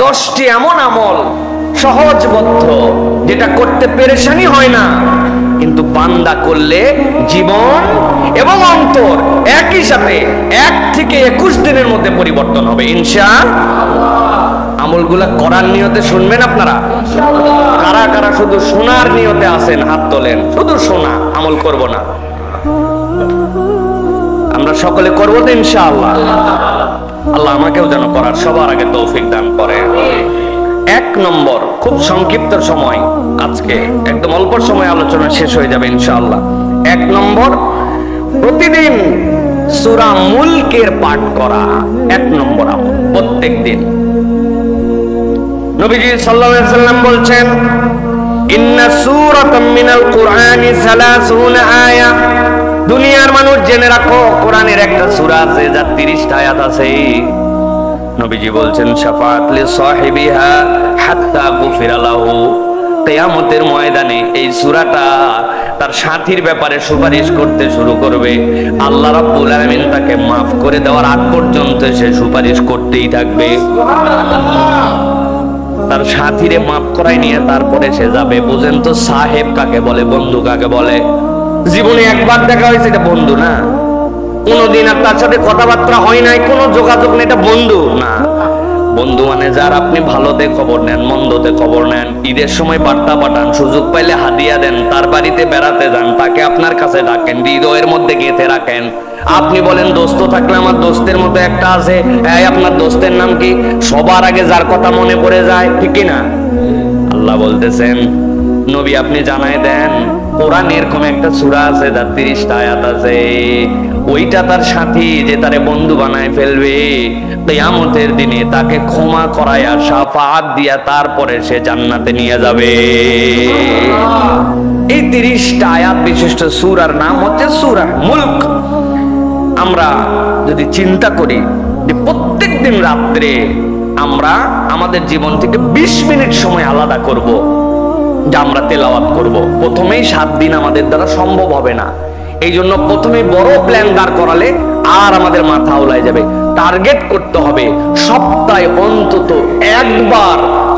10টি এমন আমল সহজবদ্ধ, যেটা করতে পেরেশানি হয় না, কিন্তু বান্দা করলে জীবন এবং অন্তর একই সাথে 1 থেকে 21 দিনের মধ্যে পরিবর্তন হবে ইনশাআল্লাহ। আমলগুলা করার নিয়তে শুনবেন আপনারা? কারা কারা শুধু শোনার নিয়তে আছেন হাত তোলেন। শুধু শোনা, আমল করব না। আমরা সকলে করবো তো ইনশাআল্লাহ। আল্লাহ আমাকেও যেন করার সবার আগে তৌফিক দান করে। 1 নম্বর, খুব সংক্ষিপ্ত সময়, আজকে একদম অল্প সময় আলোচনা শেষ হয়ে যাবে ইনশাআল্লাহ। 1 নম্বর, প্রতিদিন সূরা মুলকের পাঠ করা 1 নম্বর আমল, প্রত্যেক দিন। নবীজি সাল্লাল্লাহু আলাইহি সাল্লাম বলছেন, ইন্না সূরাতাম মিনাল কুরআনি 30 আয়া। দুনিয়ার মানুষ জেনে রাখো, কোরআনের একটা সূরা আছে যার 30টা আয়াত আছে। নবীজি বলছেন, শাফাআত লি সাহিবিহা হাত্তা গুফিরা লাহু। কিয়ামতের ময়দানে এই সূরাটা তার সাথীর ব্যাপারে সুপারিশ করতে শুরু করবে। আল্লাহ রাব্বুল আলামিন তাকে maaf করে দেওয়ার আগ পর্যন্ত সে সুপারিশ করতেই থাকবে। তার সাথীরে maaf করাই নিয়ে তারপরে সে যাবে। বুঝেন তো সাহেব কাকে বলে, বন্ধু কাকে বলে? জীবনে একবার দেখা হয়েছে, এটা বন্ধু না। কোনদিন আর তার সাথে কথাবার্তা হয় নাই, কোনো যোগাযোগ নেই, এটা বন্ধু না। বন্ধু মানে যার আপনি ভালোতে খবর নেন, মন্দতে খবর নেন, ঈদের সময় বার্তা পাঠান, সুযোগ পাইলে হাদিয়া দেন, তার বাড়িতে বেড়াতে যান, তাকে আপনার কাছে ডাকেন, হৃদয়ের মধ্যে গেঁথে রাখেন। আপনি বলেন দোস্ত থাকলে আমার দোস্তের মতো একটা আছে, এই আপনার দোস্তের নাম কি? সবার আগে যার কথা মনে পড়ে যায়, ঠিক না? আল্লাহ বলতেছেন, নবী আপনি জানাই দেন, কোরআন এরকম একটা সূরা আছে যার 30টা আয়াত আছে। ওইটা তার সাথী যে তারে বন্ধু বানায় ফেলবে, কিয়ামতের দিনে তাকে ক্ষমা করায়া শাফাআত দিয়া তারপরে সে জান্নাতে নিয়ে যাবে। এই 30টা আয়াত বিশিষ্ট সূরার নাম হচ্ছে সূরা মুলক। আমরা যদি চিন্তা করি যে প্রত্যেকদিন রাত্রে আমরা আমাদের জীবন থেকে 20 মিনিট সময় আলাদা করব, যা আমরা তেলাওয়াত করব। প্রথমেই 7 দিন আমাদের দ্বারা সম্ভব হবে না। এই জন্য প্রথমে বড় প্ল্যান দাঁড় করালে আর আমাদের মাথা উলায় যাবে। টার্গেট করতে হবে সপ্তাহে অন্তত একবার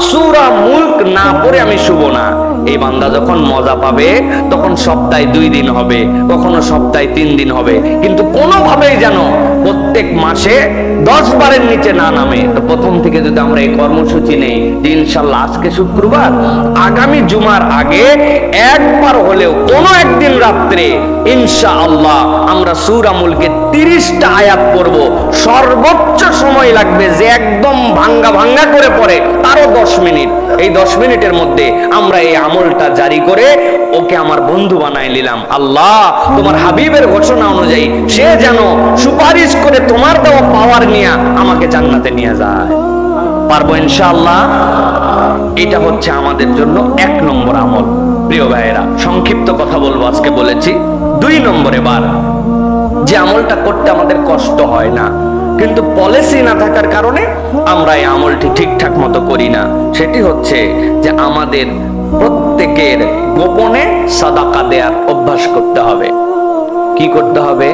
সূরা মুলক না পড়ে আমি শুব না। এই বান্দা যখন মজা পাবে তখন সপ্তাহে 2 দিন হবে, কখনো সপ্তাহে 3 দিন হবে, কিন্তু কোনোভাবেই যেন প্রত্যেক মাসে 10 বারের নিচে না নামে। তো প্রথম থেকে যদি আমরা এই কর্মসূচি নেই যে ইনশাআল্লাহ আজকে শুক্রবার, আগামী জুমার আগে একবার হলেও কোনো একদিন রাত্রে ইনশাআল্লাহ আমরা সূরা মুলকে 30টা আয়াত পড়ব। সর্বোচ্চ সময় লাগবে যে একদম ভাঙ্গা ভাঙ্গা করে পড়ে তারও 10 মিনিট। এই 10 মিনিটের মধ্যে আমরা এই আমলটা জারি করে ওকে আমার বন্ধু বানাই নিলাম। আল্লাহ তোমার হাবিবের ঘোষণা অনুযায়ী সে যেন সুপারিশ করে তোমার দেওয়া পাওয়ার নিয়ে আমাকে জান্নাতে নিয়ে যায়। পারবো ইনশাআল্লাহ? এটা হচ্ছে আমাদের জন্য 1 নম্বর আমল। প্রিয় ভাইয়েরা, সংক্ষিপ্ত কথা বলবো, আজকে বলেছি 2 নম্বরে বার, যে আমলটা করতে আমাদের কষ্ট হয় না, কিন্তু পলিসি না থাকার কারণে আমরা এই আমলটি ঠিকঠাক মতো করি না। সেটি হচ্ছে যে আমাদের প্রত্যেকের গোপনে সাদাকা দেওয়ার অভ্যাস করতে হবে। কি করতে হবে?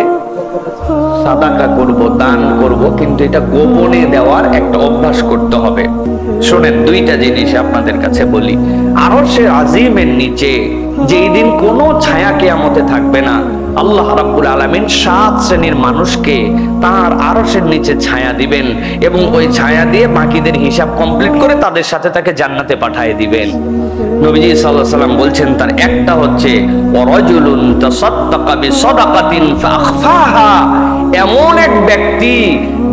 সাদাকা করব, দান করব, কিন্তু এটা গোপনে দেওয়ার একটা অভ্যাস করতে হবে। শোনেন, 2টা জিনিস আপনাদের কাছে বলি। আরশের আজিমের নিচে যেই দিন কোনো ছায়া কিয়ামতে থাকবে না, আল্লাহ রাব্বুল আলামিন 7 শ্রেণীর মানুষকে তার আরশের নিচে ছায়া দিবেন এবং ওই ছায়া দিয়ে বাকিদের হিসাব কমপ্লিট করে তাদের সাথে তাকে জান্নাতে পাঠিয়ে দিবেন। নবীজি সাল্লাল্লাহু আলাইহি সাল্লাম বলছেন তার একটা হচ্ছে ওয়ারাজুলুন তাসাদদাকা বিসাদাকাতিন ফাআখফাহা। এমন এক ব্যক্তি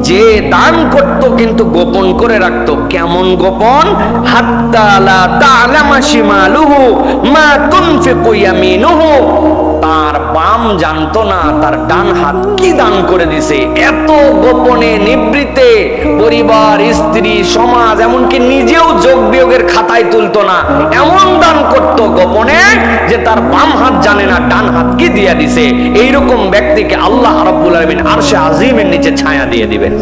যে দান করত কিন্তু গোপন করে রাখতো। কেমন গোপন? হাত্তা লা তা'লামা শিমালুহু মা তুনফিকু ইয়ামিনুহু। তার বাম জানতো না তার ডান হাত কি দান করে দিছে। এত গোপনে নিবৃতে পরিবার, স্ত্রী, সমাজ, এমনকি নিজেও যোগ বিয়োগের খাতায় তুলতো না। এমন দান করত গোপনে যে তার বাম হাত জানে না ডান হাত কি দিয়া দিছে। এইরকম ব্যক্তিকে আল্লাহ রাব্বুল আলামিন আরশে আজিমের নিচে ছায়া দিয়ে দিবেন।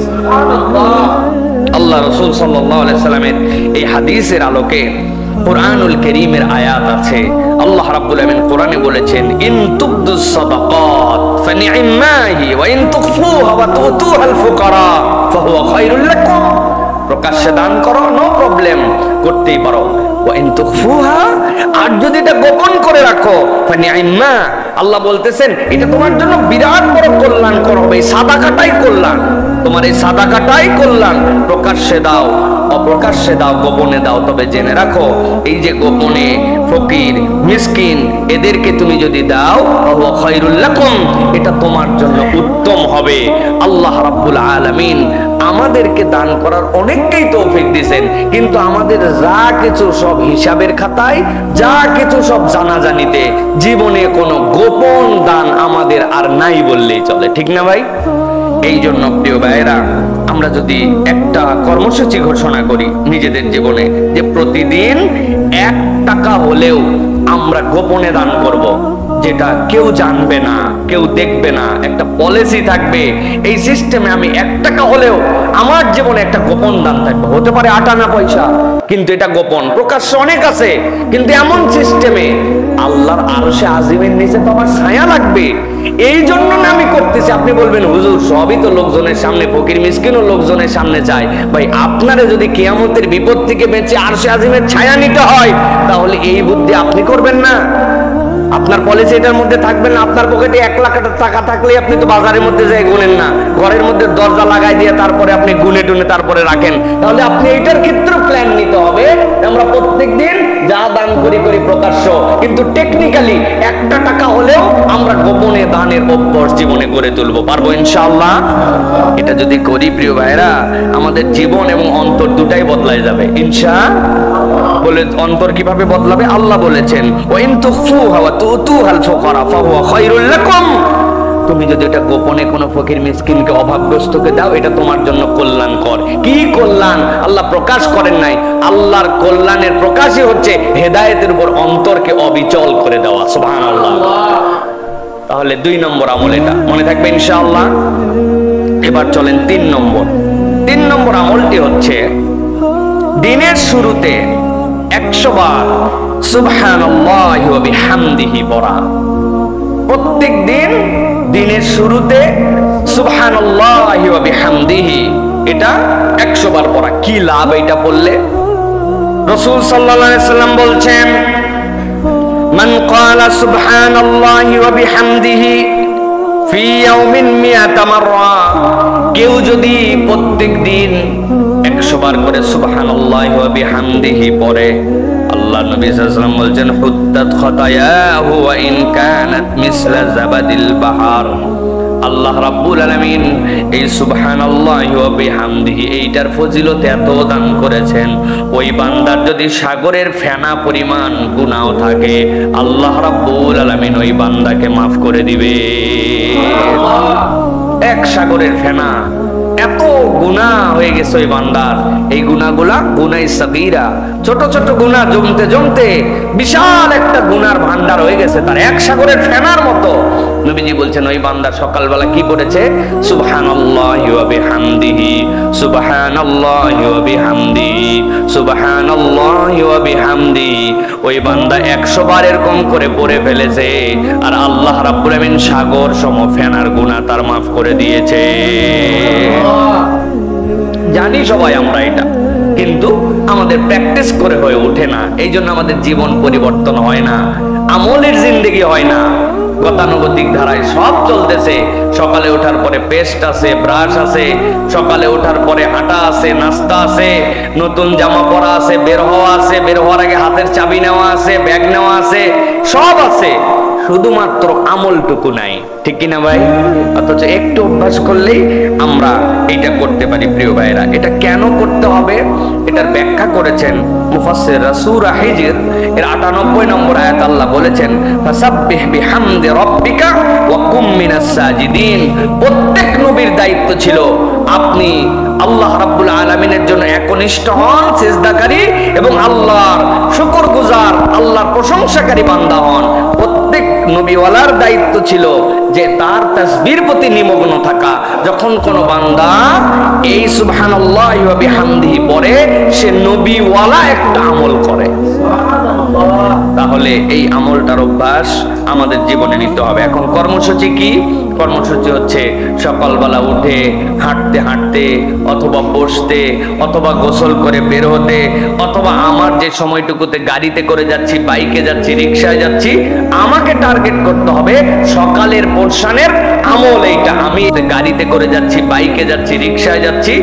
আল্লাহ রাসূল সাল্লাল্লাহু আলাইহি সাল্লামের এই হাদিসের আলোকে কুরআনুল কারীমের আয়াত আছে। আল্লাহ রাব্বুল আলামিন কোরআনে বলেছেন, ইন তুবদুস সাদাকাত ফানি'মাহি ওয়া ইন তুখফুহা ওয়া তুতুহাল ফুকারা ফাহুয়া খায়রুল লাকুম। প্রকাশ্যে দান করো, নো প্রবলেম, করতেই পারো। আর যদি এটা গোপন করে রাখো ফানিআম্মা, আল্লাহ বলতেছেন এটা তোমার জন্য বিরাট বড় কল্যাণকর হবে। সাদাকাটাই কল্যাণ, তোমার এই সাদাকাটাই কল্যাণ। প্রকাশ্যে দাও, অপ্রকাশ্যে দাও, গোপনে দাও, তবে জেনে রাখো এই যে গোপনে ফকির মিসকিন এদেরকে তুমি যদি দাও ওয়া খায়রুল লাকুম, এটা তোমার জন্য উত্তম হবে। আল্লাহ রাব্বুল আলামিন আমাদেরকে দান করার অনেককেই তৌফিক দিয়েছেন, কিন্তু আমাদের যা কিছু সব হিসাবের খাতায়, যা কিছু সব জানাজানিতে, জীবনে কোনো গোপন দান আমাদের আর নাই বললেই চলে, ঠিক না ভাই? এই জন্য প্রিয় ভাইয়েরা, আমরা যদি একটা কর্মসূচি ঘোষণা করি নিজেদের জীবনে যে প্রতিদিন 1 টাকা হলেও আমরা গোপনে দান করব, যেটা কেউ জানবে না, কেউ দেখবে না, একটা পলিসি থাকবে এই সিস্টেমে আমি 1 টাকা হলেও আমার জীবনে একটা গোপন দান থাকবে। হতে পারে 8 আনা পয়সা, কিন্তু এটা গোপন। প্রকাশ্য অনেক আছে, কিন্তু এমন সিস্টেমে আল্লাহর আরশে আজিমের নিচে তো আমার ছায়া লাগবে। এই জন্য না আমি করতেছি। আপনি বলবেন হুজুর সবই তো লোকজনের সামনে, ফকির মিসকিনও লোকজনের সামনে চায়। ভাই আপনারে যদি কিয়ামতের বিপদ থেকে বেঁচে আরশে আজিমের ছায়া নিতে হয়, তাহলে এই বুদ্ধি আপনি করবেন না? আপনার পলিসি এটার মধ্যে থাকবে না? আপনার পকেটে 1 লাখ টাকা থাকলে আপনি তো বাজারের মধ্যে যাই গুনেন না, ঘরের মধ্যে দরজা লাগাই দিয়ে তারপরে আপনি গুনে টুনে তারপরে রাখেন। তাহলে আপনি এটার ক্ষেত্রে প্ল্যান নিতে হবে, আমরা প্রত্যেকদিন যা দান করি প্রকাশ্য, কিন্তু টেকনিক্যালি 1 টাকা হলেও আমরা গোপনে দানের অভ্যাস জীবনে গড়ে তুলবো। পারবো ইনশাআল্লাহ? এটা যদি করি প্রিয় ভাইরা, আমাদের জীবন এবং অন্তর দুটাই বদলায় যাবে ইনশাআল্লাহ। বলে অন্তর কিভাবে বদলাবে? আল্লাহ বলেছেন ওয়াইন তুখফুহা ওয়া তুতুহাল ফুকারা ফাহুয়া খায়রুল লাকুম, তুমি যদি এটা গোপনে কোনো ফকির মিসকিনকে অভাবগ্রস্তকে দাও, এটা তোমার জন্য কল্যাণকর। কি কল্যাণ আল্লাহ প্রকাশ করেন নাই। আল্লাহর কল্যাণের প্রকাশই হচ্ছে হেদায়েতের উপর অন্তরকে অবিচল করে দেওয়া। সুবহানাল্লাহ। তাহলে 2 নম্বর আমল এটা মনে থাকবে ইনশাআল্লাহ। এবার চলেন 3 নম্বর আমলটি হচ্ছে দিনের শুরুতে 100 বার সুবহানাল্লাহি ওয়া বিহামদিহি পড়া। প্রত্যেক দিন দিনের শুরুতে সুবহানাল্লাহি ওয়া বিহামদিহি এটা 100 বার পড়া। কি লাভ এটা পড়লে? রাসূল সাল্লাল্লাহু আলাইহি সাল্লাম বলছেন মান ক্বালা সুবহানাল্লাহি ওয়া বিহামদিহি ফি ইয়াউমিন 100 মাররা, কেউ যদি প্রত্যেক দিন 100 বার করে সুবহানাল্লাহি ওয়া বিহামদিহি পড়ে, আল্লাহ নবী সাল্লাল্লাহু আলাইহি ওয়াসাল্লাম বলেন হুত্তাত খাতায়াহু ওয়া ইন কানাত মিসলা জাবাদিল বাহার। আল্লাহ রাব্বুল আলামিন এই সুবহানাল্লাহি ওয়া বিহামদিহি এইটার ফজিলত এত দান করেছেন, ওই বান্দার যদি সাগরের ফেনা পরিমাণ গুনাহ থাকে আল্লাহ রাব্বুল আলামিন ওই বান্দাকে maaf করে দিবে। এক সাগরের ফেনা, এত গুনাহ হয়ে গেছে ওই বান্দার। এই গুনাহগুলা গুনাহ সাগীরা, ছোট ছোট গুনাহ জমতে জমতে বিশাল একটা গুনার ভান্ডার হয়ে গেছে তার, এক সাগরের ফেনার মতো। নবীজি বলছেন ওই বান্দা সকালবেলা কি করেছে? সুবহানাল্লাহি ওয়া বিহামদিহি সুবহানাল্লাহি ওয়া বিহামদিহি সুবহানাল্লাহি ওয়া বিহামদিহি, ওই বান্দা 100 বার এরকম করে পড়ে ফেলেছে, আর আল্লাহ রাব্বুল আমিন সাগর সম ফেনার গুনাহ তার maaf করে দিয়েছে। জানি সবাই আমরা এটা, কিন্তু আমাদের প্র্যাকটিস করে হয়ে ওঠে না। এই জন্য আমাদের জীবন পরিবর্তন হয় না, আমলের জিন্দেগি হয় না। গতানুগতিক ধারায় সব চলতেছে। সকালে ওঠার পরে পেস্ট আছে, ব্রাশ আছে, সকালে ওঠার পরে হাঁটা আছে, নাস্তা আছে, নতুন জামা পরা আছে, বের হওয়া আছে, বের হওয়ার আগে হাতের চাবি নেওয়া আছে, ব্যাগ নেওয়া আছে, সব আছে, শুধুমাত্র আমলটুকু নাই, ঠিক কিনা ভাই? অথচ একটু অভ্যাস করলেই আমরা এটা করতে পারি। প্রিয় ভাইরা, এটা কেন করতে হবে এটার ব্যাখ্যা করেছেন মুফাসসির সূরা হিজর এর 98 নম্বর আয়াত। আল্লাহ বলেছেন ফাসাব্বিহ বিহামদি রাব্বিকা ওয়া কুম মিনাস সাজিদিন। প্রত্যেক নবীর দায়িত্ব ছিল আপনি আল্লাহ রাব্বুল আলামিনের জন্য একনিষ্ঠ হন, সিজদাকারী এবং আল্লাহর শুকরগুজার, আল্লাহর প্রশংসাকারী বান্দা হন। প্রত্যেক নবীওয়ালার দায়িত্ব ছিল যে তার তাসবির প্রতি নিমগ্ন থাকা। যখন কোন বান্দা এই সুবহানাল্লাহি ওয়া বিহামদিহি পড়ে, সে নবীওয়ালা একটা আমল করে। তাহলে তাহলে এই আমলটার অভ্যাস আমাদের জীবনে নিতে হবে। এখন কর্মসূচি কি? কর্মসূচি হচ্ছে সকালবেলা উঠে হাঁটতে হাঁটতে অথবা বসতে অথবা গোসল করে বের হতে, অথবা আমার যে সময়টুকুতে গাড়িতে করে যাচ্ছি, বাইকে যাচ্ছি, রিক্সায় যাচ্ছি, আমাকে টার্গেট করতে হবে সকালের পোরশনের আমল এইটা। আমি গাড়িতে করে যাচ্ছি, বাইকে যাচ্ছি, রিক্সায় যাচ্ছি,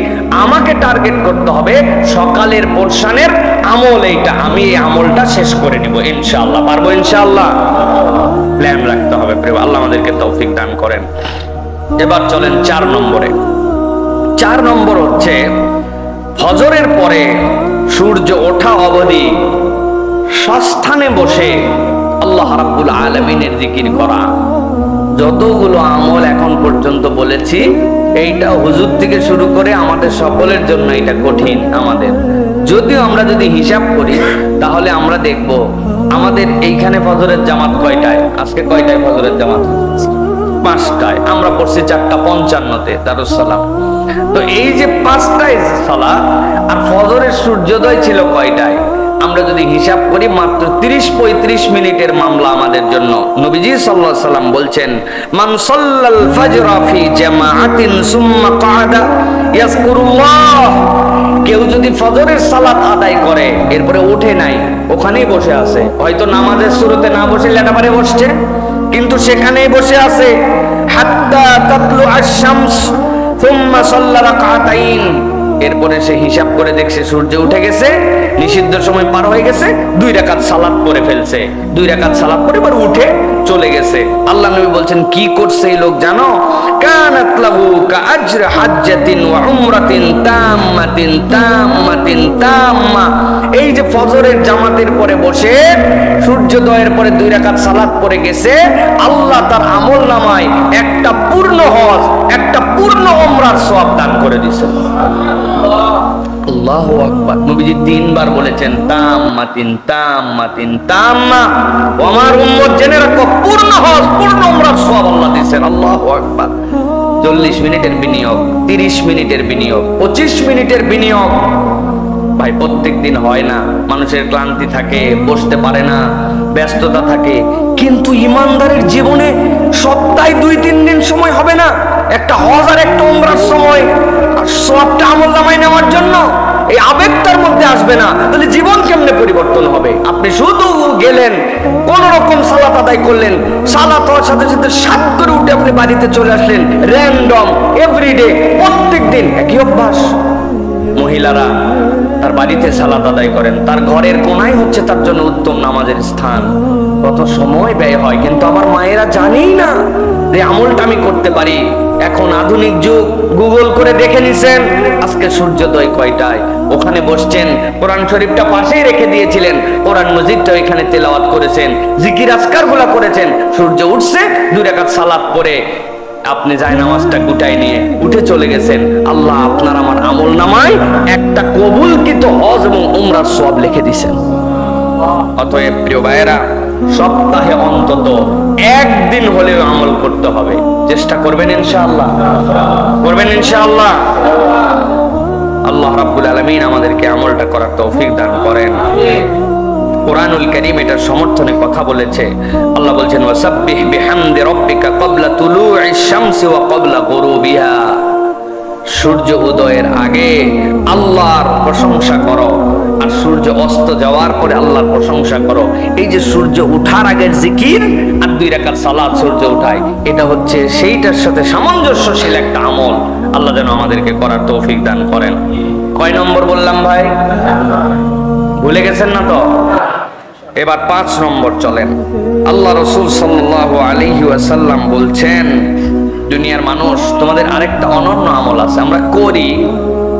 আমাকে টার্গেট করতে হবে সকালের পোরশনের আমল এইটা। আমি এই আমলটা শেষ করে নিব ইনশাআল্লাহ। পারবো ইনশাআল্লাহ? প্ল্যান রাখতে হবে। প্রিয় আল্লাহ আমাদেরকে তৌফিক দান করেন। এবার চলেন 4 নম্বরে। 4 নম্বর হচ্ছে ফজরের পরে সূর্য ওঠা অবধি সস্থানে বসে আল্লাহ রাব্বুল আলামিনের জিকির করা। যতগুলো আমল এখন পর্যন্ত বলেছি, এইটা হুজুর থেকে শুরু করে আমাদের সকলের জন্য এটা কঠিন। আমাদের যদিও আমরা যদি হিসাব করি তাহলে আমরা দেখব আমাদের এইখানে ফজরের জামাত কয়টায়? আজকে কয়টায় ফজরের জামাত? 5টায়। আমরা পড়ছি 4:55-তে দারুস সালাম। তো এই যে 5টায় সালাত আর ফজরের সূর্যোদয় ছিল কয়টায়? আমরা যদি হিসাব করি মাত্র 30-35 মিনিটের মামলা আমাদের জন্য। নবীজি সাল্লাল্লাহু আলাইহি সাল্লাম বলছেন, মান সাল্লাল ফাজরা ফি জামাআতিন সুম্মা ক্বাদা ইয়াজকুরুল্লাহ, কেউ যদি ফজরের সালাত আদায় করে এরপরে উঠে নাই, ওখানেই বসে আছে, হয়তো নামাজের শুরুতে না বসে লেটাপারে বসছে, কিন্তু সেখানেই বসে আছে, হাত্তা তাতলু আশ-শামস সুম্মা সাল্লা রাকাতাইন, এরপরে সে হিসাব করে দেখছে সূর্য উঠে গেছে, নিষিদ্ধ সময় পার হয়ে গেছে, 2 রাকাত সালাত পড়ে ফেলছে, 2 রাকাত সালাত পড়ে এবার উঠে চলে গেছে। আল্লাহ নবী বলছেন কি করছে এই লোক জানো? কানাত লাহু কাআজর হাজ্জাতিন ওয়া উমরাতিন তাম্মাতিন তাম্মাতিন তাম্মা। এই যে ফজরের জামাতের পরে বসে সূর্যোদয়ের পরে 2 রাকাত সালাত পড়ে গেছে, আল্লাহ তার আমলনামায় একটা পূর্ণ হজ, একটা পূর্ণ উমরার সওয়াব দান করে দিয়েছেন। আল্লাহু আকবার। নবীজি 3 বার বলেছেন তাম্মাতিন তাম্মাতিন তাম্মা। আমার উম্মত জেনে রাখো, পূর্ণ হজ, পূর্ণ উমরার সওয়াব আল্লাহ দিয়েছেন। আল্লাহু আকবার। 40 মিনিটের বিনিয়োগ, 30 মিনিটের বিনিয়োগ, 25 মিনিটের বিনিয়োগ। ভাই প্রত্যেক দিন হয় না, মানুষের ক্লান্তি থাকে, বসতে পারে না, ব্যস্ততা থাকে, কিন্তু ইমানদারের জীবনে সপ্তাহে 2-3 দিন সময় হবে না একটা হজ আর একটা উমরার সময় আর সবটা আমলনামায় নেওয়ার জন্য? এই আবেগ তার মধ্যে আসবে না, তাহলে জীবন কেমনে পরিবর্তন হবে? আপনি শুধু গেলেন, কোন রকম সালাত আদায় করলেন, সালাত হওয়ার সাথে সাথে সাত করে উঠে আপনি বাড়িতে চলে আসলেন, র্যান্ডম এভরিডে, প্রত্যেক দিন একই অভ্যাস। মহিলারা তার বাড়িতে সালাত আদায় করেন, তার ঘরের কোনায় হচ্ছে তার জন্য উত্তম নামাজের স্থান। কত সময় ব্যয় হয়, কিন্তু আমার মায়েরা জানেই না যে আমলটা আমি করতে পারি। এখন আধুনিক যুগ, গুগল করে দেখে নিছেন আজকে সূর্যোদয় কয়টায়, ওখানে বসছেন, কোরআন শরীফটা পাশেই রেখে দিয়েছিলেন, কোরআন মজিদটা এখানে তেলাওয়াত করেছেন, জিকির আজকার গুলা করেছেন, সূর্য উঠছে 2 রাকাত সালাত পড়ে আপনি যায় নামাজটা গুটাই নিয়ে উঠে চলে গেছেন। আল্লাহ আপনার আমার আমল নামায় একটা কবুলকৃত হজ এবং উমরার সওয়াব লিখে দিয়েছেন। অতএব প্রিয় ভাইয়েরা, সপ্তাহে অন্তত 1 দিন হলেও আমল করতে হবে। চেষ্টা করবেন ইনশাআল্লাহ? করবেন ইনশাআল্লাহ? আল্লাহ রাব্বুল আলামিন আমাদেরকে আমলটা করার তৌফিক দান করেন। কুরআনুল কারীম এটার সমর্থনে কথা বলেছে। আল্লাহ বলছেন, ওয়াসাব্বিহ বিহামদি রাব্বিকা ক্বাবলা তুলুইশ শামসি ওয়া ক্বাবলা গুরুবিহা। সূর্য উদয়ের আগে আল্লাহর প্রশংসা করো, আর সূর্য অস্ত যাওয়ার পরে আল্লাহর প্রশংসা করো। এই যে সূর্য ওঠার আগের জিকির আর 2 রাকাত সালাত সূর্য উঠায়, এটা হচ্ছে সেইটার সাথে সামঞ্জস্যশীল একটা আমল। আল্লাহ যেন আমাদেরকে করার তৌফিক দান করেন। কয় নম্বর বললাম ভাই? ভুলে গেছেন না তো? এবার 5 নম্বর চলেন। আল্লাহ রাসূল সাল্লাল্লাহু আলাইহি ওয়াসাল্লাম বলছেন, দুনিয়ার মানুষ, তোমাদের আরেকটা অনন্য আমল আছে, আমরা করি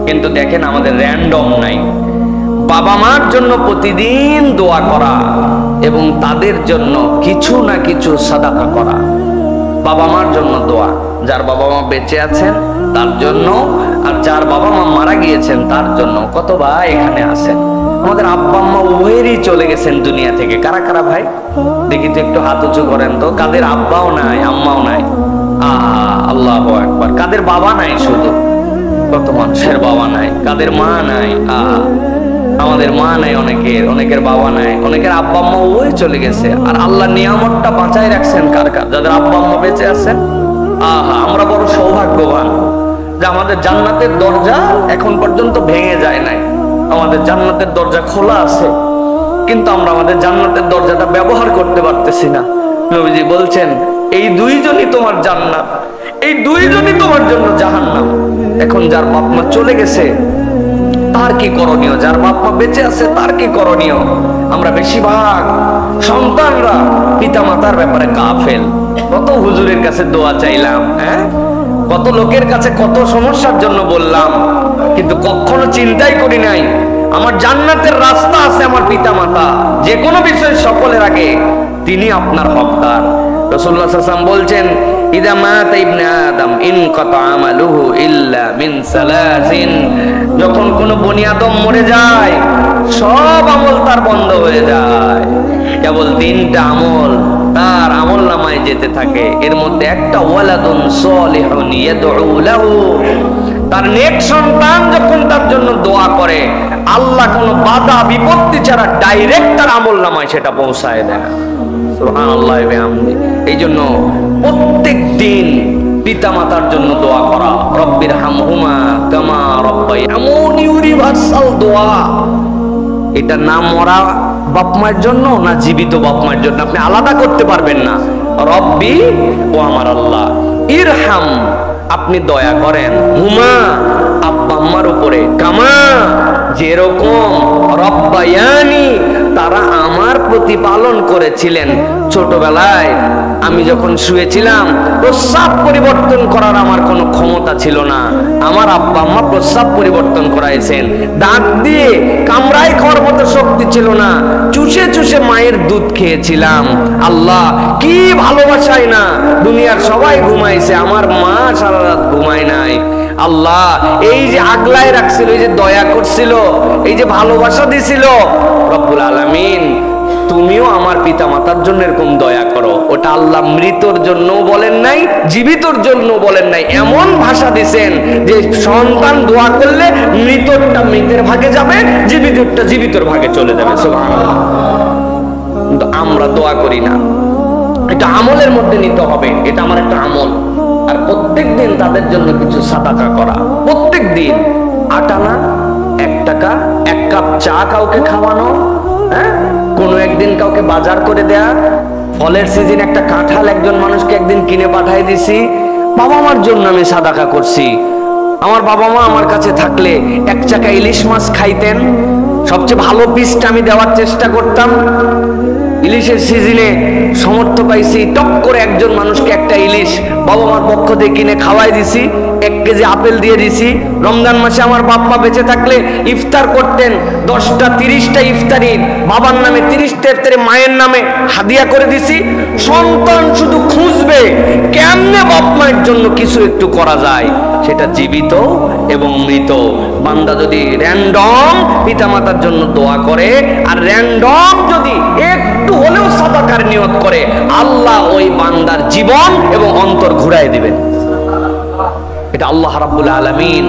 কিন্তু দেখেন আমাদের র্যান্ডম নাই। বাবা মার জন্য প্রতিদিন দোয়া করা এবং তাদের জন্য কিছু না কিছু সাদাকা করা। বাবা মার জন্য দোয়া, যার বাবা মা বেঁচে আছেন তার জন্য, আর যার বাবা মা মারা গিয়েছেন তার জন্য। কত ভাই এখানে আছেন, আমাদের আব্বা আম্মা উভয়েরই চলে গেছেন দুনিয়া থেকে। কারা কারা ভাই দেখি তো, একটু হাত উঁচু করেন তো। কাদের আব্বাও নাই, আম্মাও নাই? আল্লাহু আকবার। কাদের বাবা নাই? শুধু কত মানুষের বাবা নাই, কাদের মা নাই? আমাদের মা নাই, অনেকের বাবা নাই, অনেকের আব্বা আম্মা ওই চলে গেছে। আর আল্লাহ নিয়ামতটা বাঁচাই রাখছেন কার কার? যাদের আব্বা আম্মা বেঁচে আছেন। আহা, আমরা বড় সৌভাগ্যবান যে আমাদের জান্নাতের দরজা এখন পর্যন্ত ভেঙে যায় নাই। আমাদের জান্নাতের দরজা খোলা আছে, কিন্তু আমরা আমাদের জান্নাতের দরজাটা ব্যবহার করতে পারতেছি না। নবীজি বলছেন, এই দুইজনই তোমার জান্নাত, এই দুইজনই তোমার জন্য জাহান্নাম। এখন যার বাপ মা চলে গেছে তার কি করণীয়? যার বাপ মা বেঁচে আছে তার কি করণীয়? আমরা বেশিরভাগ সন্তানরা পিতা মাতার ব্যাপারে গাফেল। কত হুজুরের কাছে দোয়া চাইলাম, কত লোকের কাছে কত সমস্যার জন্য বললাম, কিন্তু কখনো চিন্তাই করি নাই আমার জান্নাতের রাস্তা আছে আমার পিতা মাতা। যে কোনো বিষয় সকলের আগে তিনি আপনার হকদার। রাসূলুল্লাহ সাল্লাল্লাহু আলাইহি ওয়াসাল্লাম বলছেন, ইদা মাতা ইবনে আদম ইনকাতা আমালুহু ইল্লা মিন সালাসিন। যখন কোন বনি আদম মরে যায় সব আমল তার বন্ধ হয়ে যায়, কেবল 3টা আমল তার আমলনামায় যেতে থাকে। এর মধ্যে একটা ওয়ালাদুন সলিহুন ইয়াদউ লাহু, তার নেক সন্তান যখন তার জন্য দোয়া করে আল্লাহ কোনো বাধা বিপত্তি ছাড়া ডাইরেক্ট তার আমলনামায় সেটা পৌঁছায় দেয়। সুবহানাল্লাহ ওয়া বিহামদিহি। এই জন্য প্রত্যেক দিন পিতা মাতার জন্য দোয়া করা, রব্বির হামহুমা কামা রাব্বায়ানি, এমন ইউনিভার্সাল দোয়া। এটা না মরা বাপ মায়ের জন্য না জীবিত বাপ মায়ের জন্য, আপনি আলাদা করতে পারবেন না। রব্বি, ও আমার আল্লাহ, ইরহাম, আপনি দয়া করেন, হুমা, আব্বা আম্মার উপরে, কামা, যেরকম রব্বায়ানি, তারা আমার প্রতিপালন করেছিলেন। ছোটবেলায় আমি যখন শুয়েছিলাম প্রস্রাব পরিবর্তন করার আমার কোনো ক্ষমতা ছিল না, আমার আব্বা আম্মা প্রস্রাব পরিবর্তন করাইছেন। দাঁত দিয়ে কামড়ায় খাওয়ার মতো শক্তি ছিল না, চুষে চুষে মায়ের দুধ খেয়েছিলাম। আল্লাহ, কি ভালোবাসাই না, দুনিয়ার সবাই ঘুমাইছে, আমার মা সারা রাত ঘুমায় নাই। আল্লাহ, এই যে আগলায় রাখছিল, এই যে দয়া করছিল, এই যে ভালোবাসা দিছিল, রব্বুল আলামিন তুমিও আমার পিতা মাতার জন্য এরকম দয়া করো। ওটা আল্লাহ মৃতর জন্য বলেন নাই, জীবিতর জন্য বলেন নাই, এমন ভাষা দিছেন যে সন্তান দোয়া করলে মৃতরটা মৃতের ভাগে যাবে, জীবিতরটা জীবিতর ভাগে চলে যাবে। সুবহানাল্লাহ। কিন্তু আমরা দোয়া করি না। এটা আমলের মধ্যে নিতে হবে, এটা আমার একটা আমল। আর প্রত্যেক দিন তাদের জন্য কিছু সাদাকা করা, প্রত্যেক দিন আটা না, 1 টাকা, 1 কাপ চা কাউকে খাওয়ানো, কোনো একদিন কাউকে বাজার করে দেয়া, ফলের সিজন একটা কাঁঠাল একজন মানুষকে একদিন কিনে পাঠিয়ে দিছি। বাবা মার জন্য আমি সাদাকা করছি। আমার বাবা মা আমার কাছে থাকলে 1 চাকা ইলিশ মাছ খাইতেন, সবচেয়ে ভালো পিসটা আমি দেওয়ার চেষ্টা করতাম। ইলিশের সিজনে সমর্থ পাইছি, টপ করে একজন মানুষকে একটা ইলিশ বাবা মার পক্ষ থেকে কিনে খাওয়াই দিছি, 1 কেজি আপেল দিয়ে দিছি। রমজান মাসে আমার বাপ মা বেঁচে থাকলে ইফতার করতেন, 10টা 30টা ইফতারি বাবার নামে, 30টা ইফতারি মায়ের নামে হাদিয়া করে দিছি। সন্তান শুধু খুঁজবে কেমনে বাপ মায়ের জন্য কিছু একটু করা যায়, সেটা জীবিত এবং মৃত। বান্দা যদি র্যান্ডম পিতা মাতার জন্য দোয়া করে আর র্যান্ডম যদি একটু হলেও সাদাকার নিয়ত করে, আল্লাহ ওই বান্দার জীবন এবং অন্তর ঘুরাই দিবেন। এটা আল্লাহ রাব্বুল আলামিন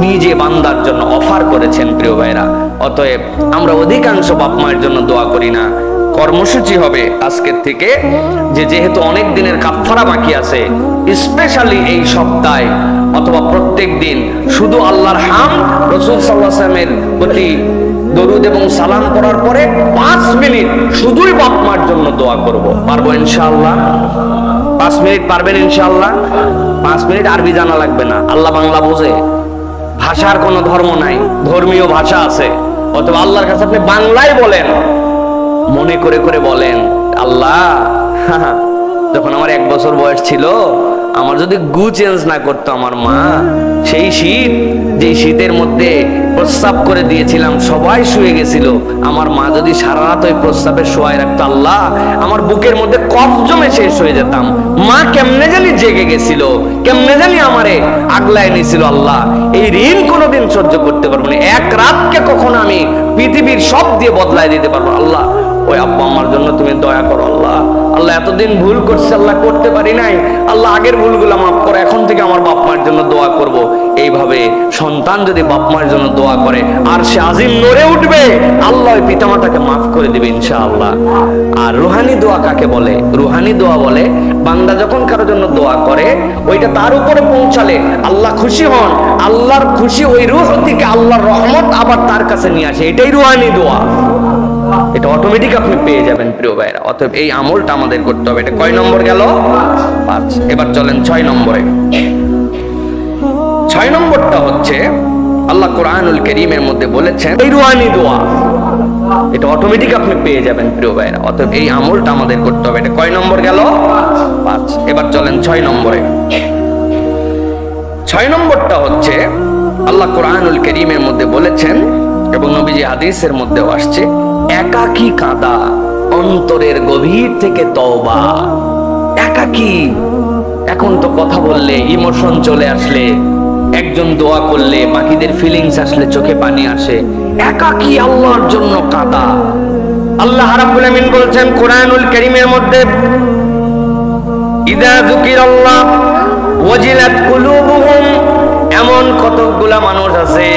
নিজে বান্দার জন্য অফার করেছেন। প্রিয় ভাইরা, অতএব আমরা অধিকাংশ বাপ মায়ের জন্য দোয়া করি না। কর্মসূচি হবে আজকের থেকে যে যেহেতু অনেক দিনের কাফারা বাকি আছে, স্পেশালি এই সপ্তাহে অথবা প্রত্যেক দিন শুধু আল্লাহর হাম, রাসূল সাল্লাল্লাহু আলাইহি ওয়াসাল্লামের প্রতি দরুদ এবং সালাম পড়ার পরে 5 মিনিট শুধুই বাপ মার জন্য দোয়া করব। পারবো ইনশাআল্লাহ? 5 মিনিট পারবেন ইনশাআল্লাহ? 5 মিনিট আরবি জানা লাগবে না, আল্লাহ বাংলা বোঝে, ভাষার কোনো ধর্ম নাই, ধর্মীয় ভাষা আছে। অথবা আল্লাহর কাছে আপনি বাংলায় বলেন, মনে করে করে বলেন, আল্লাহ যখন আমার 1 বছর বয়স ছিল, আমার যদি গু চেঞ্জ না করতো আমার মা, সেই শীত, যে শীতের মধ্যে প্রস্রাব করে দিয়েছিলাম, সবাই শুয়ে গেছিল, আমার মা যদি সারা রাত ওই প্রস্রাবে শোয়াই রাখতো, আল্লাহ আমার বুকের মধ্যে কফ জমে শেষ হয়ে যেতাম। মা কেমনে জানি জেগে গেছিল, কেমনে জানি আমারে আগলায় নিয়েছিল। আল্লাহ, এই ঋণ কোনোদিন সহ্য করতে পারবো না। 1 রাতকে কখনো আমি পৃথিবীর সব দিয়ে বদলায় দিতে পারবো। আল্লাহ ওই আব্বা আম্মার জন্য তুমি দয়া করো আল্লাহ। আল্লাহ এতদিন ভুল করছে আল্লাহ, করতে পারি নাই আল্লাহ, আগের ভুলগুলো মাফ করো, এখন থেকে আমার বাপ মার জন্য দোয়া করব। এইভাবে সন্তান যদি বাপ মার জন্য দোয়া করে আর সে আজিম নড়ে উঠবে, আল্লাহ ওই পিতামাতাকে মাফ করে দিবে ইনশাআল্লাহ। আর রুহানি দোয়া কাকে বলে? রুহানি দোয়া বলে বান্দা যখন কারোর জন্য দোয়া করে ওইটা তার উপরে পৌঁছালে আল্লাহ খুশি হন, আল্লাহর খুশি ওই রূহ থেকে আল্লাহর রহমত আবার তার কাছে নিয়ে আসে, এটাই রুহানি দোয়া। এটা অটোমেটিক আপনি পেয়ে যাবেন প্রিয় ভাইরা। অতএব এই আমলটা আমাদের করতে হবে। এটা কয় নম্বর গেল? 5। এবার চলেন 6 নম্বরে। 6 নম্বরটা হচ্ছে আল্লাহ কোরআনুল কারীমের মধ্যে বলেছেন এই রুহানি দোয়া, এটা অটোমেটিক আপনি পেয়ে যাবেন প্রিয় ভাইরা। অতএব এই আমলটা আমাদের করতে হবে। এটা কয় নম্বর গেল? 5। এবার চলেন 6 নম্বরে। 6 নম্বরটা হচ্ছে আল্লাহ কোরআনুল কারীমের মধ্যে বলেছেন এবং নবীজি হাদিসের মধ্যেও আসছে, একাকী কাঁদা, অন্তরের গভীর থেকে তওবা। একাকী, এখন তো কথা বললে ইমোশন চলে আসলে, একজন দোয়া করলে বাকিদের ফিলিংস আসলে চোখে পানি আসে, একাকী আল্লাহর জন্য কাঁদা। আল্লাহ রাব্বুল আমিন বলছেন কোরআনুল কারীমের মধ্যে, ইযা যুকিরাল্লাহ ওয়াজিলাত কুলুবুহুম, এমন কতগুলা মানুষ আছে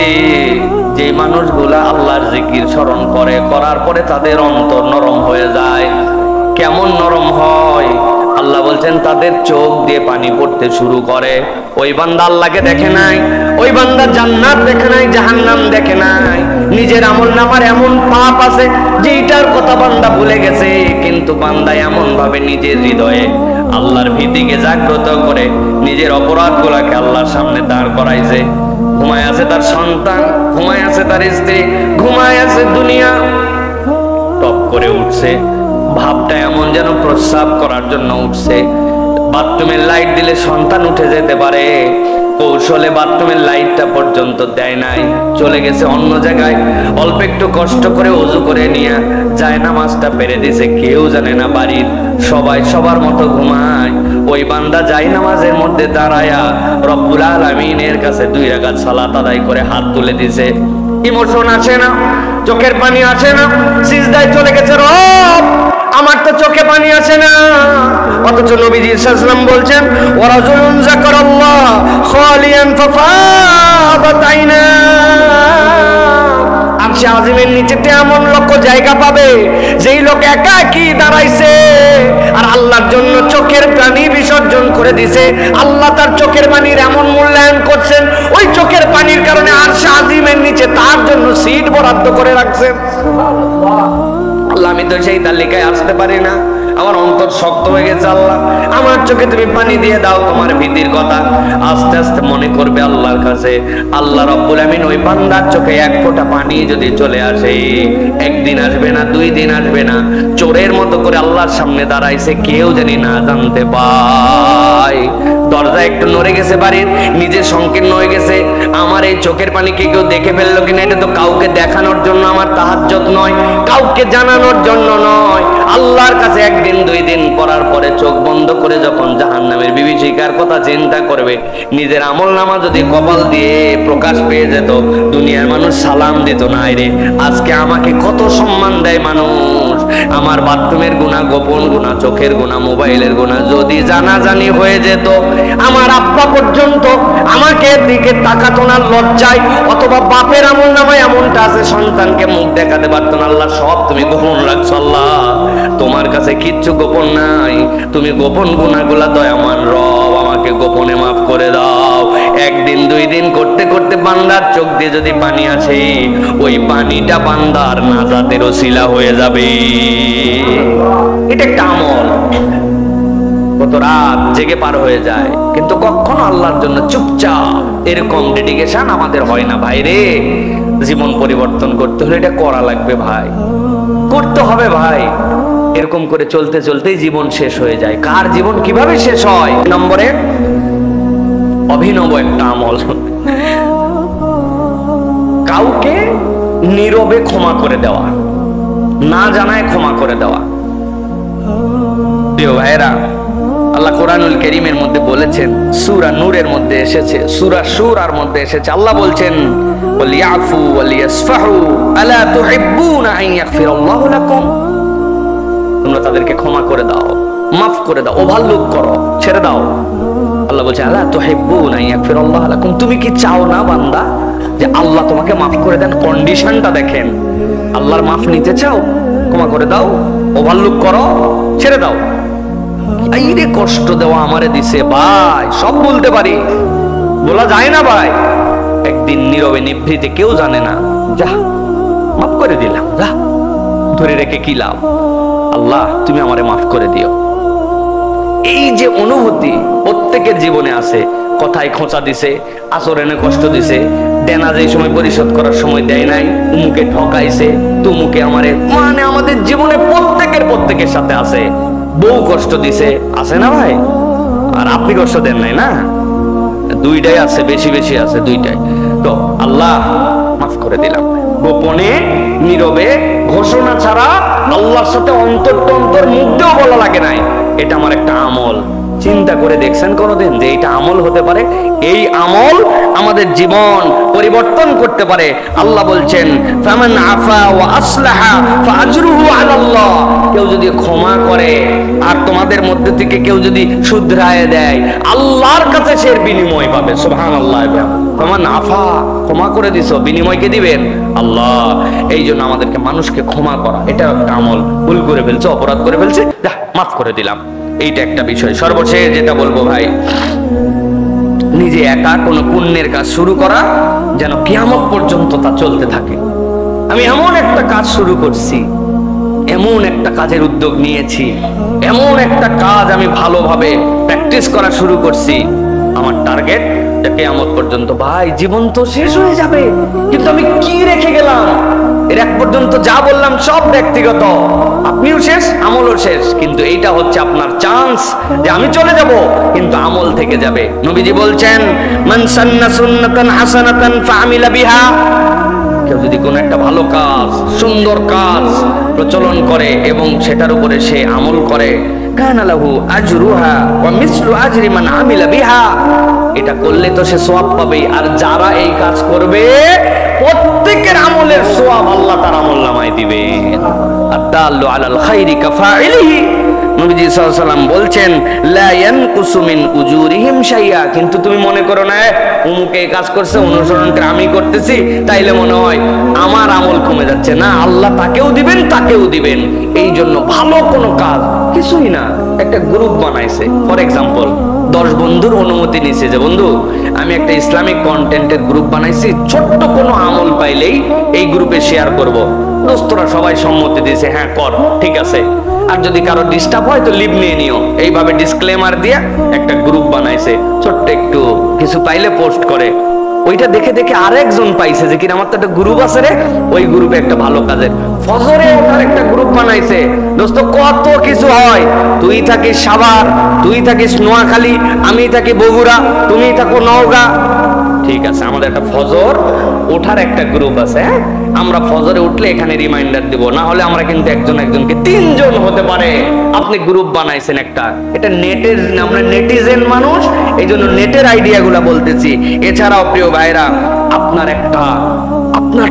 যে মানুষগুলা আল্লাহর জিকির স্মরণ করে, করার পরে তাদের অন্তর নরম হয়ে যায়। কেমন নরম হয়? আল্লাহ বলছেন তাদের চোখ দিয়ে পানি পড়তে শুরু করে। ওই বান্দা আল্লাহকে দেখে নাই, ওই বান্দা জান্নাত দেখে নাই, জাহান্নাম দেখে নাই, নিজের আমলনামার এমন পাপ আছে যেটার কথা বান্দা ভুলে গেছে, কিন্তু বান্দা এমন ভাবে নিজের হৃদয়ে আল্লাহর ভীতিকে জাগ্রত করে নিজের অপরাধগুলোকে আল্লাহর সামনে দাঁড় করাইছে। ঘুমায় আছে তার সন্তান, ঘুমায় আছে তার স্ত্রী, ঘুমায় আছে দুনিয়া, টপ করে উঠছে, ভাবটা এমন যেন প্রস্রাব করার জন্য উঠছে। বাথরুমের লাইট দিলে সন্তান উঠে যেতে পারে, কৌশলে বাথরুমের লাইটটা পর্যন্ত দেয় নাই, চলে গেছে অন্য জায়গায়। অল্প একটু কষ্ট করে ওযু করে নিয়ে যায় নামাজটা পেরে দিছে, কেউ জানে না বাড়ির সবাই সবার মতো ঘুমায়। ওই বান্দা যায় নামাজের মধ্যে দাঁড়ায়া রব্বুল আলামিনের কাছে 2 রাকাত সালাত আদায় করে হাত তুলে দিছে। ইমোশন আসে না, চোখের পানি আসে না, সিজদায় চলে গেছে, রব আমার তো চোখে পানি আসে না। অথচ নবীজি সাল্লাল্লাহু আলাইহি ওয়াসাল্লাম বলছেন, ওয়ারাজুলুন যাকারাল্লাহ খালিয়ান ফাফাদাত আইনা, আরশে আজিমের নিচেতে এমন লোক জায়গা পাবে যেই লোক একাকী দাঁড়াইছে আর আল্লাহর জন্য চোখের পানি বিসর্জন করে দিছে। আল্লাহ তার চোখের পানির এমন মূল্যায়ন করছেন, ওই চোখের পানির কারণে আরশে আজিমের নিচে তার জন্য সিট বরাদ্দ করে রাখছেন। আল্লাহ আমি তো সেই তালিকায় আসতে পারি না, আমার অন্তর শক্ত হয়ে গেছে, আল্লাহ আমার চোখে তুমি পানি দিয়ে দাও, তোমার ভীতির কথা আস্তে আস্তে মনে করবে আল্লাহর কাছে। আল্লাহ রাব্বুল আমিন ওই বান্দার চোখে 1 ফোঁটা পানি যদি চলে আসে, 1 দিন আসবে না, 2 দিন আসবে না, চোরের মতো করে আল্লাহর সামনে দাঁড়াইছে, কেউ জানি না জানতে পায়। দরজা একটু নড়ে গেছে বাড়ির, নিজে সংকীর্ণ হয়ে গেছে, আমার এই চোখের পানি কি কেউ দেখে ফেললো কিনা, এটা তো কাউকে দেখানোর জন্য আমার তাহাজ্জুদ নয়, কাউকে জানানোর জন্য নয়। আল্লাহর কাছে 1 দিন 2 দিন পড়ার পরে চোখ বন্ধ করে যখন জাহান্নামের বিভীষিকার কথা চিন্তা করবে, নিজের আমলনামা যদি কপাল দিয়ে প্রকাশ পেয়ে যেত, দুনিয়ার মানুষ সালাম দিত না। রে আজকে আমাকে কত সম্মান দেয় মানুষ, আমার বাথরুমের গুনাহ, গোপন গুনাহ, চোখের গুনাহ, মোবাইলের গুনাহ যদি জানাজানি হয়ে যেত, আমার আব্বা পর্যন্ত আমাকে দিকে তাকাতো না লজ্জায়, অথবা বাপের আমলনামায় এমনটা আছে সন্তানকে মুখ দেখাতে পারতো না। আল্লাহ সব তুমি গোপন রাখছো, আল্লাহ তোমার কাছে কিচ্ছু গোপন নাই, তুমি গোপন গুনাহগুলা দয়ামান রব আমাকে গোপনে মাফ করে দাও। 1 দিন 2 দিন করতে করতে বান্দার চোখ দিয়ে যদি পানি আসে, ওই পানিটা বান্দার নাজাতের ওসিলা হয়ে যাবে। এটা একটা আমল, কত রাত জেগে পার হয়ে যায়, কিন্তু কখনো আল্লাহর জন্য চুপচাপ এরকম ডেডিকেশন আমাদের হয় না ভাই রে। জীবন পরিবর্তন করতে হলে এটা করা লাগবে ভাই, করতে হবে ভাই। এরকম করে চলতে চলতেই জীবন শেষ হয়ে যায়। কার জীবন কিভাবে শেষ হয়? নম্বরে অভিনব একটা আমল, কাউকে নীরবে ক্ষমা করে দেওয়া, না জানায় ক্ষমা করে দেওয়া। প্রিয় ভাইরা, আল্লাহ কোরআনুল কারীমের মধ্যে বলেছেন, সূরা নূরের মধ্যে এসেছে, সূরা শূরার মধ্যে এসেছে, আল্লাহ বলছেন ওয়ালিয়াফু ওয়ালিয়াসফাহু আলা তুহিব্বুনা আন ইয়াগফিরাল্লাহু লাকুম। তোমরা তাদেরকে ক্ষমা করে দাও, মাফ করে দাও, ওভারলুক করো, ছেড়ে দাও। আল্লাহ বলছে আলা তুহিব্বুনা ইয়াগফিরাল্লাহু লাকুম, তুমি কি চাও না বান্দা যে আল্লাহ তোমাকে মাফ করে দেন? কন্ডিশনটা দেখেন, আল্লাহর মাফ নিতে চাও, ক্ষমা করে দাও, ওভারলুক করো, ছেড়ে দাও। এই রে কষ্ট দেওয়া আমারে দিছে ভাই, সব বলতে পারি, বলা যায় না ভাই। একদিন নীরবে নিভৃতে, কেউ জানে না, যা মাফ করে দিলাম, যা ধরে রেখে কি লাভ, আল্লাহ তুমি আমারে মাফ করে দিও। এই যে অনুভূতি প্রত্যেকের জীবনে আছে। কথায় খোঁচা দিছে, আচরণে কষ্ট দিছে, দেনা যে সময় পরিশোধ করার সময় দেয় নাই, উমুকে ঠকাইছে, তুমুকে আমারে, মানে আমাদের জীবনে প্রত্যেকের সাথে আছে। বউ কষ্ট দিছে, আছে না ভাই? আর আপনি কষ্ট দেন নাই না? দুইটাই আছে, বেশি বেশি আছে দুইটাই। তো আল্লাহ মাফ করে দিলাম, গোপনে নীরবে ঘোষণা ছাড়া, আল্লাহর সাথে অন্তর মুখ দিয়েও বলা লাগে নাই এটা আমার একটা আমল। চিন্তা করে দেখছেন কোনোদিন যে এটা আমল হতে পারে? এই আমল আমাদের জীবন পরিবর্তন করতে পারে। আল্লাহ বলছেন ফামান আফা ওয়া আসলাহা ফাআজরুহু আলাল্লাহ, কেউ যদি ক্ষমা করে আর তোমাদের মধ্যে থেকে কেউ যদি শুধরায় দেয়, আল্লাহর কাছে সে বিনিময় পাবে। সুবহানাল্লাহ। ফামান আফা, ক্ষমা করে দিছো, বিনিময় কে দিবেন? আল্লাহ। এই জন্য আমাদেরকে মানুষকে ক্ষমা করা, এটা একটা আমল। ভুল করে ফেলছে, অপরাধ করে ফেলছে, যা মাফ করে দিলাম, এইটা একটা বিষয়। সর্বশেষ যেটা বলবো ভাই, নিজে একা কোনো পুণ্যের কাজ শুরু করা যেন কিয়ামত পর্যন্ত তা চলতে থাকে। আমি এমন একটা কাজ শুরু করছি, এমন একটা কাজের উদ্যোগ নিয়েছি, এমন একটা কাজ আমি ভালোভাবে প্র্যাকটিস করা শুরু করছি, আমার টার্গেট কিয়ামত পর্যন্ত। ভাই জীবন তো শেষ হয়ে যাবে, কিন্তু আমি কি রেখে গেলাম? এর এক পর্যন্ত যা বললাম সব ব্যক্তিগত, আপনিও শেষ, আমলও শেষ, কিন্তু এইটা হচ্ছে আপনার চান্স যে আমি চলে যাব কিন্তু আমল থেকে যাবে। নবীজি বলছেন মান সান্না সুন্নাতান হাসানাতান ফাআমিলা বিহা, কেউ যদি কোনো একটা ভালো কাজ, সুন্দর কাজ প্রচলন করে এবং সেটার উপরে সে আমল করে, কানা লাহু আজরুহা ওয়া মিসলু আজরি মান আমিলা বিহা, এটা করলে তো সে সওয়াব পাবে। আর যারা এই কাজ করবে প্রত্যেকের আমলের সওয়াব আল্লাহ তার আমলনামায় দিবেন। আদাল্লু আলাল খাইরি কাফাইলিহি, নবীজি সাল্লাল্লাহু আলাইহি ওয়াসাল্লাম বলছেন লা ইয়ানকুসু মিন উজুরিহিম শাইআ, কিন্তু তুমি মনে করো না উমুকে এই কাজ করছে, অনুসরণ করে আমি করতেছি, তাইলে মনে হয় আমার আমল কমে যাচ্ছে। না, আল্লাহ তাকেও দিবেন, তাকেও দিবেন। এই জন্য ভালো কোনো কাজ, কিছুই না, একটা গ্রুপ বানাইছে, ফর এক্সাম্পল 10 বন্ধুর অনুমতি নিছে যে বন্ধু আমি একটা ইসলামিক কন্টেন্টের গ্রুপ বানাইছি, ছোট্ট কোনো আমল পাইলেই এই গ্রুপে শেয়ার করব। দোস্তরা সবাই সম্মতি দিয়েছে, হ্যাঁ কর, ঠিক আছে। আর যদি কারো ডিস্টার্ব হয় তো লিভ নিয়ে নিও, এইভাবে ডিসক্লেমার দিয়ে একটা গ্রুপ বানাইছে। ছোট্ট একটু কিছু পাইলে পোস্ট করে, ওইটা দেখে দেখে আরেকজন পাইছে যে কিনা আমার তো একটা গ্রুপ আছে রে, ওই গ্রুপে একটা ভালো কাজের ফজরে ওঠার একটা গ্রুপ বানাইছে। দোস্ত কত কিছু হয়, তুই থাকিস সাভার, তুই থাকিস নোয়াখালী, আমি থাকি বগুড়া, তুমি থাকো নওগাঁ, ঠিক আছে, আমাদের একটা ফজর ওঠার একটা গ্রুপ আছে। আমরা ফজরে উঠলে এখানে রিমাইন্ডার দিব, না হলে আমরা কিন্তু একজন একজনকে 3 জন হতে পারে। আপনি গ্রুপ বানাইছেন একটা, এটা নেটের, আমরা নেটিজেন মানুষ, এই জন্য নেটের আইডিয়াগুলো বলতেছি। এছাড়াও প্রিয় ভাইরা, আপনার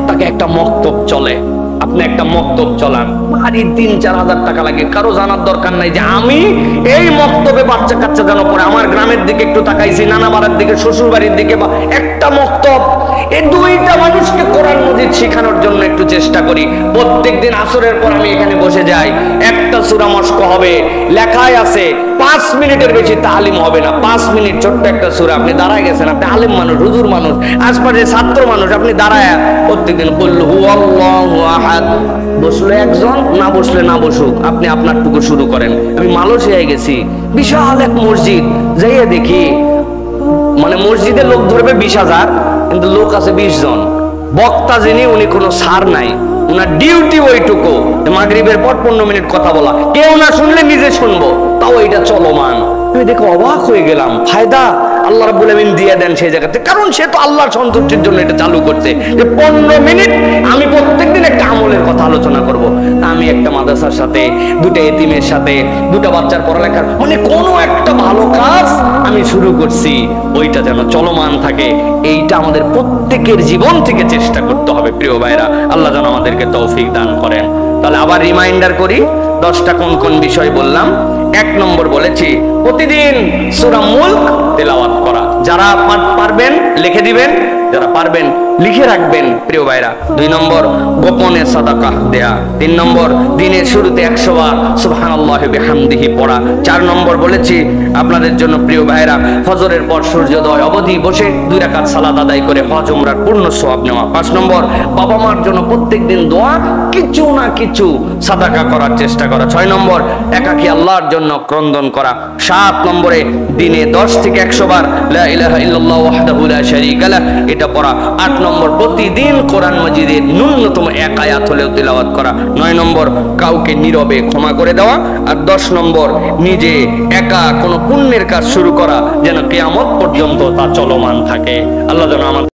টাকা একটা মক্তব চলে, আপনি একটা মক্তব চলান, ভারী 3-4 হাজার টাকা লাগে, কারো জানার দরকার নাই যে আমি এই মক্তবে বাচ্চা কাচ্চা যেন পড়ে। আমার গ্রামের দিকে একটু তাকাইছি, নানা বাড়ির দিকে, শ্বশুর বাড়ির দিকে, বা একটা মক্তব, এই 2টা মানুষকে কোরআন মাজিদ শেখানোর জন্য একটু চেষ্টা করি। প্রত্যেকদিন আসরের পর আমি এখানে বসে যাই, একটা সূরা মস্ক হবে, লেখায় আছে 5 মিনিটের বেশি তালিম হবে না, 5 মিনিট ছোট্ট একটা সূরা। আপনি দাঁড়ায় গেছেন, আপনি আলেম মানুষ, হুজুর মানুষ, আশপাশে ছাত্র মানুষ, আপনি দাঁড়ায় প্রত্যেকদিন কুল হুয়াল্লাহু আহাদ, বসলে একজন, না বসলে না বসুক, আপনি আপনারটুকু শুরু করেন। আমি মালয়েশিয়ায় গেছি, বিশাল এক মসজিদ, যাইয়া দেখি মানে মসজিদে লোক ধরবে 20,000, কিন্তু লোক আছে 20 জন। বক্তা যিনি, উনি কোনো সার নাই, উনার ডিউটি ওইটুকু, মাগরিবের পর 15 মিনিট কথা বলা, কেউ না শুনলে নিজে শুনবো, তাও এটা চলমান। আমি দেখে অবাক হয়ে গেলাম, ফায়দা আল্লাহ রাব্বুল আমিন দিয়ে দেন সেই জায়গাতে, কারণ সে তো আল্লাহর সন্তুষ্টির জন্য এটা চালু করছে যে 15 মিনিট আমি প্রত্যেকদিন একটা আমলের কথা আলোচনা করব। আমি একটা মাদ্রাসার সাথে, 2টা এতিমের সাথে, 2টা বাচ্চার পড়ালেখার, মানে কোনো একটা ভালো কাজ আমি শুরু করছি, ওইটা যেন চলমান থাকে। এইটা আমাদের প্রত্যেকের জীবন থেকে চেষ্টা করতে হবে প্রিয় ভাইরা। আল্লাহ যেন আমাদেরকে তৌফিক দান করেন। তাহলে আবার রিমাইন্ডার করি, 10টা কোন কোন বিষয় বললাম। 1 নম্বর বলেছি প্রতিদিন সূরা মুলক তেলাওয়াত করা। যারা পারবেন লিখে দিবেন, যারা পারবেন লিখে রাখবেন প্রিয় ভাইরা। 2 নম্বর গোপনে সাদাকা দেয়া। 3 নম্বর দিনের শুরুতে 100 বার সুবহানাল্লাহি বিহামদিহি পড়া। 4 নম্বর বলেছি আপনাদের জন্য প্রিয় ভাইরা ফজরের পর সূর্যোদয় অবধি বসে 2 রাকাত সালাত আদায় করে হজ উমরার পূর্ণ সওয়াব নেওয়া। 5 নম্বর বাবা মার জন্য প্রত্যেকদিন দোয়া, কিছু না কিছু সাদাকা করার চেষ্টা করা। 6 নম্বর একাকী আল্লাহর জন্য ক্রন্দন করা। 7 নম্বরে দিনে 10 থেকে 100 বার লা ইলাহা ইল্লাল্লাহ ওয়াহদাহু লা শারীকা লাহ এটা পড়া। 8 নম্বর প্রতিদিন কোরআন মাজিদের ন্যূনতম 1 আয়াত হলেও তেলাওয়াত করা। 9 নম্বর কাউকে নীরবে ক্ষমা করে দেওয়া। আর 10 নম্বর নিজে একা কোনো পুণ্যের কাজ শুরু করা যেন কিয়ামত পর্যন্ত তা চলমান থাকে। আল্লাহ যেন আমাদের